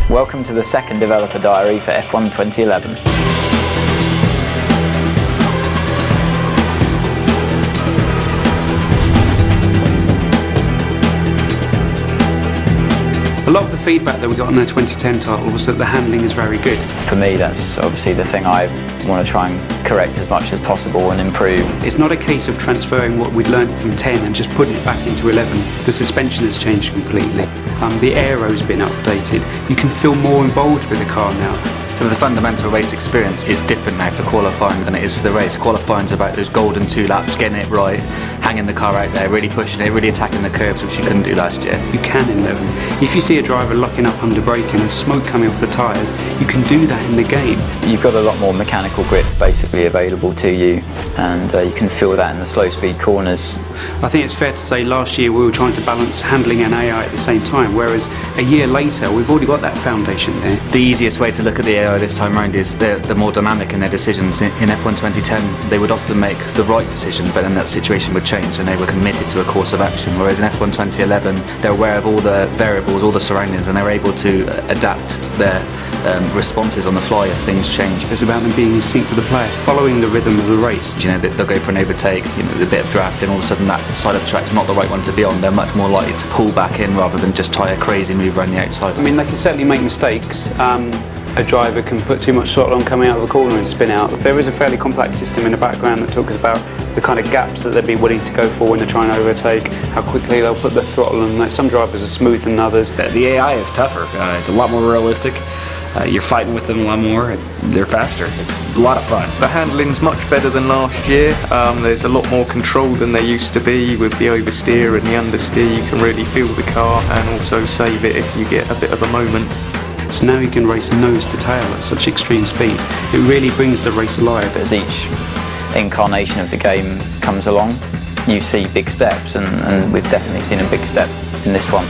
Welcome to the second developer diary for F1 2011. A lot of the feedback that we got on the 2010 title was that the handling is very good. For me, that's obviously the thing I want to try and correct as much as possible and improve. It's not a case of transferring what we'd learned from 10 and just putting it back into 11. The suspension has changed completely. The aero's been updated. You can feel more involved with the car now. So the fundamental race experience is different now for qualifying than it is for the race. Qualifying's about those golden 2 laps, getting it right, hanging the car out there, really pushing it, really attacking the curbs, which you couldn't do last year. You can in 11. If you see a driver locking up under braking and there's smoke coming off the tyres, you can do that in the game. You've got a lot more mechanical grip basically available to you, and you can feel that in the slow speed corners. I think it's fair to say last year we were trying to balance handling and AI at the same time, whereas a year later we've already got that foundation there. The easiest way to look at the AI this time around is they're more dynamic in their decisions. In F1 2010 they would often make the right decision, but then that situation would change and they were committed to a course of action, whereas in F1 2011 they're aware of all the variables, all the surroundings, and they're able to adapt their responses on the fly if things change. It's about them being in sync with the player, following the rhythm of the race. You know, they'll go for an overtake, you know, a bit of draft, and all of a sudden that side of the track's not the right one to be on. They're much more likely to pull back in rather than just try a crazy move around the outside. I mean, they can certainly make mistakes. A driver can put too much throttle on coming out of the corner and spin out. There is a fairly complex system in the background that talks about the kind of gaps that they'd be willing to go for when they're trying to overtake, how quickly they'll put the throttle on. Like, some drivers are smoother than others. The AI is tougher. It's a lot more realistic. You're fighting with them a lot more. They're faster. It's a lot of fun. The handling's much better than last year. There's a lot more control than there used to be with the oversteer and the understeer. You can really feel the car and also save it if you get a bit of a moment. So now you can race nose to tail at such extreme speeds. It really brings the race alive. As each incarnation of the game comes along, you see big steps, and we've definitely seen a big step in this one.